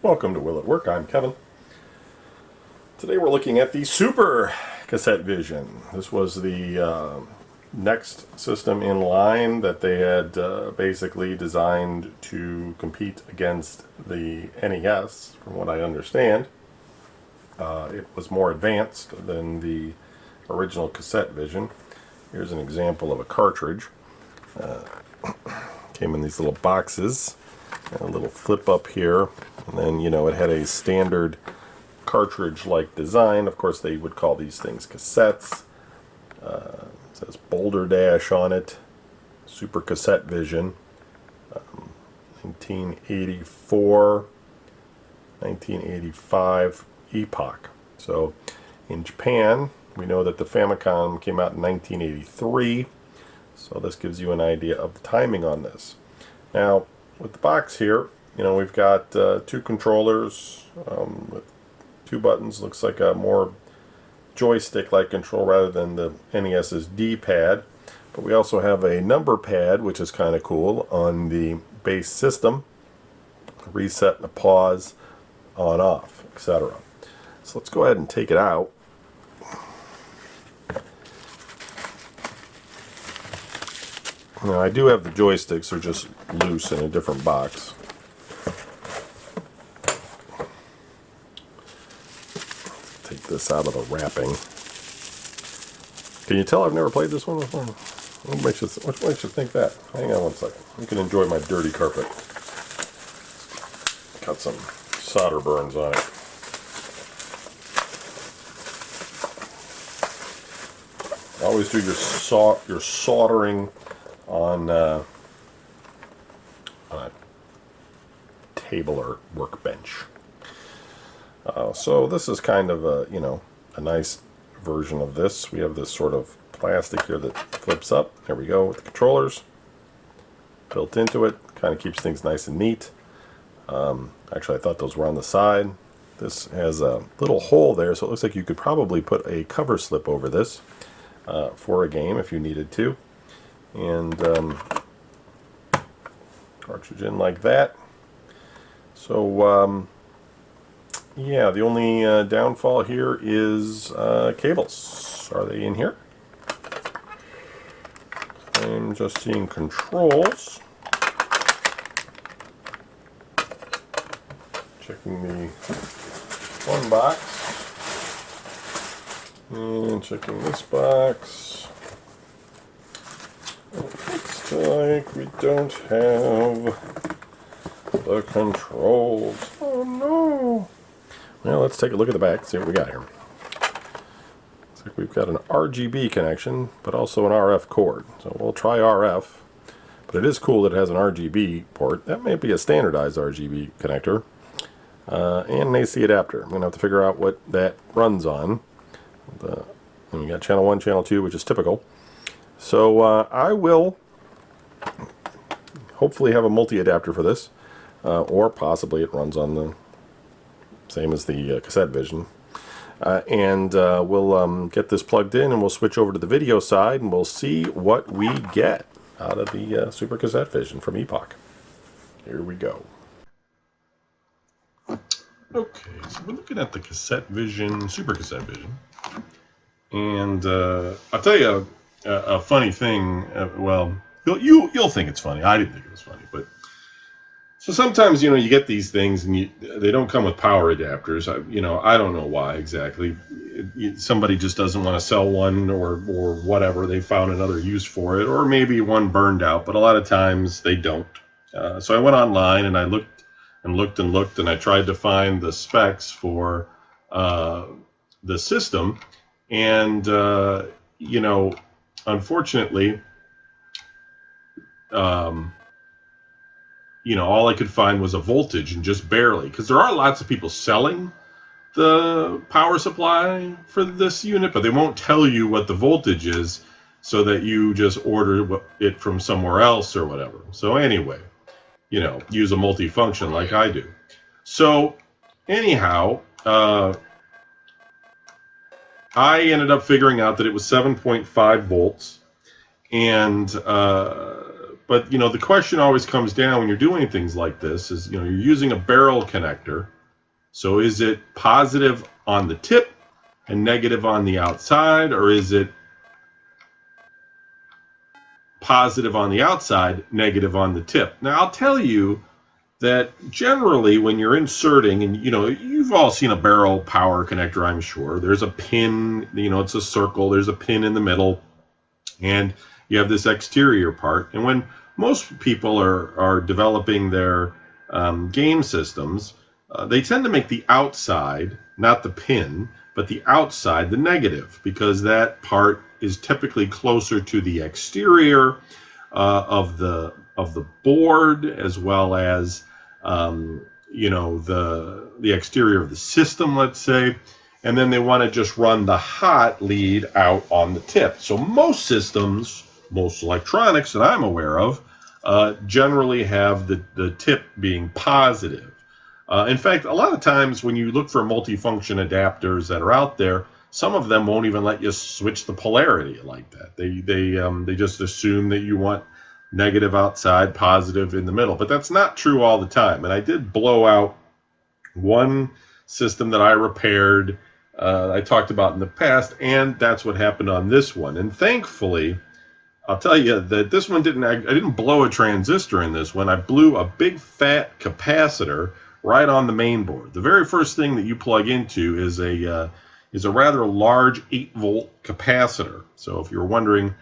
Welcome to Will at Work. I'm Kevin. Today we're looking at the Super Cassette Vision. This was the next system in line that they had basically designed to compete against the NES, from what I understand. It was more advanced than the original Cassette Vision. Here's an example of a cartridge. Came in these little boxes, and a little flip up here, and then it had a standard cartridge-like design. Of course, they would call these things cassettes. It says Boulder Dash on it, Super Cassette Vision, 1984, 1985 Epoch. So in Japan, we know that the Famicom came out in 1983. So this gives you an idea of the timing on this. Now, with the box here, we've got two controllers with two buttons. Looks like a more joystick-like control rather than the NES's D-pad. But we also have a number pad, which is kind of cool, on the base system. Reset and a pause, on, off, etc. So let's go ahead and take it out. Now, I do have the joysticks, they're just loose in a different box. Take this out of the wrapping. Can you tell I've never played this one before? What makes you think that? Hang on one second. You can enjoy my dirty carpet. Got some solder burns on it. Always do your soldering on a table or workbench. So this is kind of a nice version of this. We have this sort of plastic here that flips up. There we go with the controllers built into it. Kind of keeps things nice and neat. Actually, I thought those were on the side. This has a little hole there, so it looks like you could probably put a cover slip over this for a game if you needed to. And cartridge in like that. So yeah, the only downfall here is cables. Are they in here? I'm just seeing controls. Checking the one box and checking this box. Looks like we don't have the controls. Oh no! Well, let's take a look at the back, see what we got here. Looks like we've got an RGB connection, but also an RF cord. So we'll try RF, but it is cool that it has an RGB port. That may be a standardized RGB connector. And an AC adapter. I'm going to have to figure out what that runs on. And we got channel 1, channel 2, which is typical. So I will hopefully have a multi-adapter for this, or possibly it runs on the same as the Cassette Vision. And we'll get this plugged in and we'll switch over to the video side and we'll see what we get out of the Super Cassette Vision from Epoch. Here we go. Okay, so we're looking at the Cassette Vision, Super Cassette Vision. And I'll tell you a funny thing. Well, you'll think it's funny. I didn't think it was funny, but so sometimes you get these things and they don't come with power adapters. I don't know why exactly. Somebody just doesn't want to sell one or whatever. They found another use for it, or maybe one burned out. But a lot of times they don't. So I went online and I looked and I tried to find the specs for the system, and unfortunately, all I could find was a voltage, and just barely, because there are lots of people selling the power supply for this unit, but they won't tell you what the voltage is, so that you just order it from somewhere else or whatever. So anyway, use a multi-function like I do. So anyhow, I ended up figuring out that it was 7.5 volts, and But, the question always comes down when you're doing things like this is, you're using a barrel connector. So is it positive on the tip and negative on the outside, or is it positive on the outside, negative on the tip? Now, I'll tell you that generally when you're inserting, and you've all seen a barrel power connector, I'm sure. There's a pin, it's a circle, there's a pin in the middle, and you have this exterior part. And when most people are developing their game systems, they tend to make the outside, not the pin, but the outside the negative, because that part is typically closer to the exterior of the board, as well as the exterior of the system, let's say. And then they want to just run the hot lead out on the tip. So most systems, most electronics that I'm aware of, generally have the tip being positive. In fact, a lot of times when you look for multifunction adapters that are out there, some of them won't even let you switch the polarity like that. They just assume that you want negative outside, positive in the middle. But that's not true all the time. And I did blow out one system that I repaired, I talked about in the past, and that's what happened on this one. And thankfully, I'll tell you that this one I didn't blow a transistor in this one. I blew a big fat capacitor right on the main board. The very first thing that you plug into is a rather large 8-volt capacitor. So if you're wondering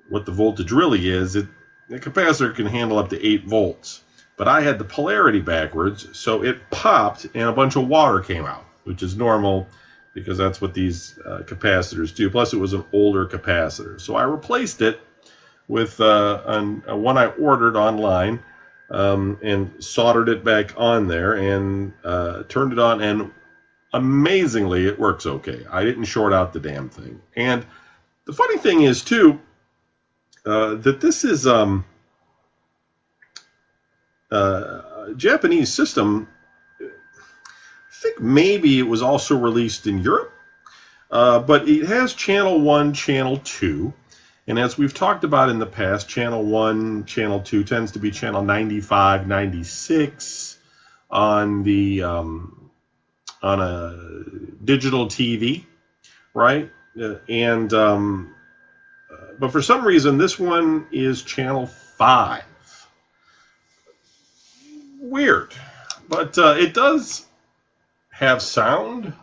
what the voltage really is, the capacitor can handle up to 8 volts. But I had the polarity backwards, so it popped and a bunch of water came out, which is normal because that's what these capacitors do. Plus, it was an older capacitor. So I replaced it with one I ordered online, and soldered it back on there and turned it on, and amazingly it works okay. I didn't short out the damn thing. And the funny thing is too, that this is a Japanese system. I think maybe it was also released in Europe, but it has channel 1, channel 2. And as we've talked about in the past, channel 1, channel 2 tends to be channel 95, 96 on a digital TV, right? But for some reason, this one is channel 5. Weird. But it does have sound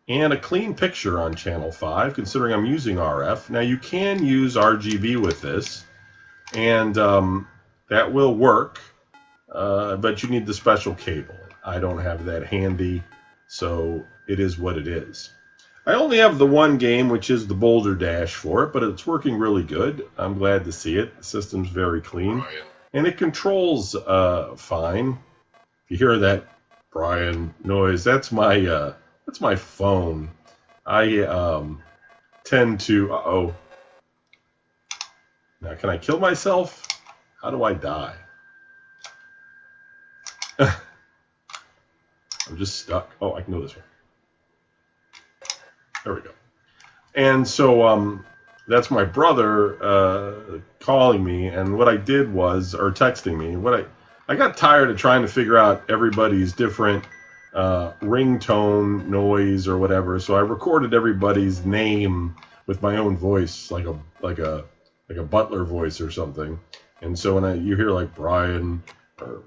and a clean picture on channel 5, considering I'm using RF. Now, you can use RGB with this, and that will work, but you need the special cable. I don't have that handy, so it is what it is. I only have the one game, which is the Boulder Dash for it, but it's working really good. I'm glad to see it. The system's very clean, and it controls fine. If you hear that Brian noise, that's my phone. I tend to... Uh-oh. Now, can I kill myself? How do I die? I'm just stuck. Oh, I can go this way. There we go. And so that's my brother calling me, and what I did was, or texting me, I got tired of trying to figure out everybody's different ringtone noise or whatever, so I recorded everybody's name with my own voice, like a butler voice or something. And so when you hear like Brian or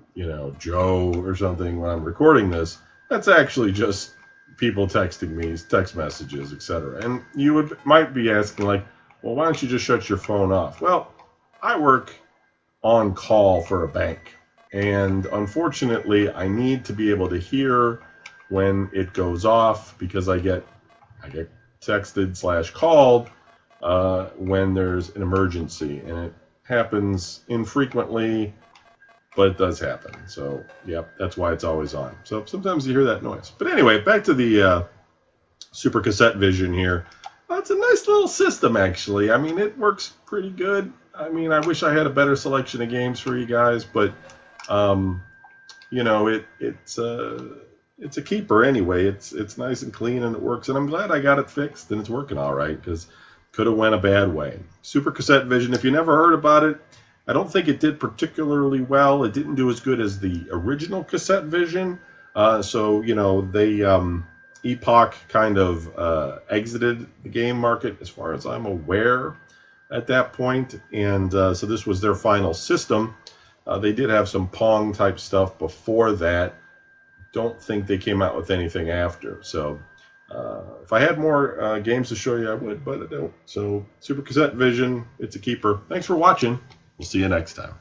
Joe or something when I'm recording this, that's actually just people texting me, text messages, etc. And you might be asking like, well, why don't you just shut your phone off? Well, I work on call for a bank. And unfortunately, I need to be able to hear when it goes off, because I get texted / called when there's an emergency, and it happens infrequently, but it does happen. So, yep, that's why it's always on. So sometimes you hear that noise. But anyway, back to the Super Cassette Vision here. It's a nice little system, actually. I mean, it works pretty good. I mean, I wish I had a better selection of games for you guys, but it's a keeper anyway. It's nice and clean, and it works, and I'm glad I got it fixed and it's working all right, because could have went a bad way. Super Cassette Vision, if you never heard about it, I don't think it did particularly well. It didn't do as good as the original Cassette Vision. So, they Epoch kind of exited the game market, as far as I'm aware, at that point. And so this was their final system. They did have some Pong type stuff before that. Don't think they came out with anything after. So if I had more games to show you, I would, but I don't. So Super Cassette Vision, it's a keeper. Thanks for watching. We'll see you next time.